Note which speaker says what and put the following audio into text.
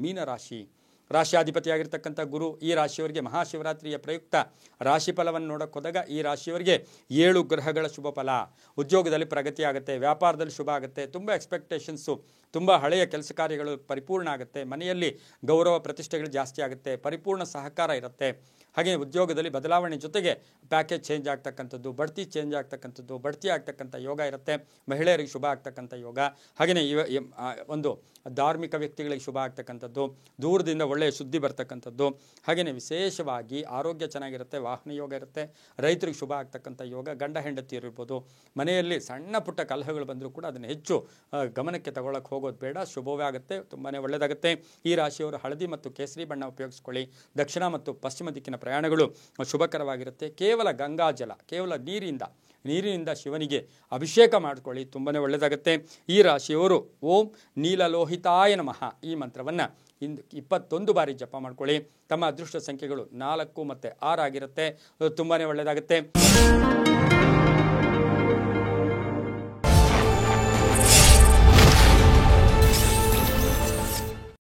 Speaker 1: ಮೀನರಾಶಿ. ರಾಶಿಯಾಧಿಪತಿಯಾಗಿರ್ತಕ್ಕಂಥ ಗುರು ಈ ರಾಶಿಯವರಿಗೆ ಮಹಾಶಿವರಾತ್ರಿಯ ಪ್ರಯುಕ್ತ ರಾಶಿ ಫಲವನ್ನು ನೋಡೋಕೆ ಹೋದಾಗ ಈ ರಾಶಿಯವರಿಗೆ 7 ಗ್ರಹಗಳ ಶುಭ ಫಲ. ಉದ್ಯೋಗದಲ್ಲಿ ಪ್ರಗತಿ ಆಗುತ್ತೆ, ವ್ಯಾಪಾರದಲ್ಲಿ ಶುಭ ಆಗುತ್ತೆ, ತುಂಬ ಎಕ್ಸ್ಪೆಕ್ಟೇಷನ್ಸು, ತುಂಬ ಹಳೆಯ ಕೆಲಸ ಕಾರ್ಯಗಳು ಪರಿಪೂರ್ಣ ಆಗುತ್ತೆ, ಮನೆಯಲ್ಲಿ ಗೌರವ ಪ್ರತಿಷ್ಠೆಗಳು ಜಾಸ್ತಿ ಆಗುತ್ತೆ, ಪರಿಪೂರ್ಣ ಸಹಕಾರ ಇರುತ್ತೆ. ಹಾಗೆ ಉದ್ಯೋಗದಲ್ಲಿ ಬದಲಾವಣೆ ಜೊತೆಗೆ ಪ್ಯಾಕೇಜ್ ಚೇಂಜ್ ಆಗ್ತಕ್ಕಂಥದ್ದು, ಬಡ್ತಿ ಚೇಂಜ್ ಆಗ್ತಕ್ಕಂಥದ್ದು, ಬಡ್ತಿ ಆಗ್ತಕ್ಕಂಥ ಯೋಗ ಇರುತ್ತೆ. ಮಹಿಳೆಯರಿಗೆ ಶುಭ ಆಗ್ತಕ್ಕಂಥ ಯೋಗ. ಹಾಗೆಯೇ ಒಂದು ಧಾರ್ಮಿಕ ವ್ಯಕ್ತಿಗಳಿಗೆ ಶುಭ ಆಗ್ತಕ್ಕಂಥದ್ದು, ದೂರದಿಂದ ಒಳ್ಳೆಯ ಸುದ್ದಿ ಬರ್ತಕ್ಕಂಥದ್ದು. ಹಾಗೆಯೇ ವಿಶೇಷವಾಗಿ ಆರೋಗ್ಯ ಚೆನ್ನಾಗಿರುತ್ತೆ, ವಾಹನ ಯೋಗ ಇರುತ್ತೆ, ರೈತರಿಗೆ ಶುಭ ಆಗ್ತಕ್ಕಂಥ ಯೋಗ. ಗಂಡ ಹೆಂಡತಿ ಇರ್ಬೋದು, ಮನೆಯಲ್ಲಿ ಸಣ್ಣ ಪುಟ್ಟ ಕಲಹಗಳು ಬಂದರೂ ಕೂಡ ಅದನ್ನು ಹೆಚ್ಚು ಗಮನಕ್ಕೆ ತಗೊಳ್ಳೋಕೆ ಹೋಗೋದು ಬೇಡ, ಶುಭವೇ ಆಗುತ್ತೆ, ತುಂಬಾ ಒಳ್ಳೆಯದಾಗುತ್ತೆ. ಈ ರಾಶಿಯವರು ಹಳದಿ ಮತ್ತು ಕೇಸರಿ ಬಣ್ಣ ಉಪಯೋಗಿಸ್ಕೊಳ್ಳಿ. ದಕ್ಷಿಣ ಮತ್ತು ಪಶ್ಚಿಮ ದಿಕ್ಕಿನ ಪ್ರಯಾಣಗಳು ಶುಭಕರವಾಗಿರುತ್ತೆ. ಕೇವಲ ಗಂಗಾಜಲ, ಕೇವಲ ನೀರಿನಿಂದ ಶಿವನಿಗೆ ಅಭಿಷೇಕ ಮಾಡಿಕೊಳ್ಳಿ, ತುಂಬಾ ಒಳ್ಳೆಯದಾಗುತ್ತೆ. ಈ ರಾಶಿಯವರು ಓಂ ನೀಲಲೋಹಿತಾಯ ನಮಃ ಈ ಮಂತ್ರವನ್ನು 21 ಬಾರಿ ಜಪ ಮಾಡ್ಕೊಳ್ಳಿ. ತಮ್ಮ ಅದೃಷ್ಟ ಸಂಖ್ಯೆಗಳು 4 ಮತ್ತು 6 ಆಗಿರುತ್ತೆ, ತುಂಬಾ ಒಳ್ಳೆಯದಾಗುತ್ತೆ.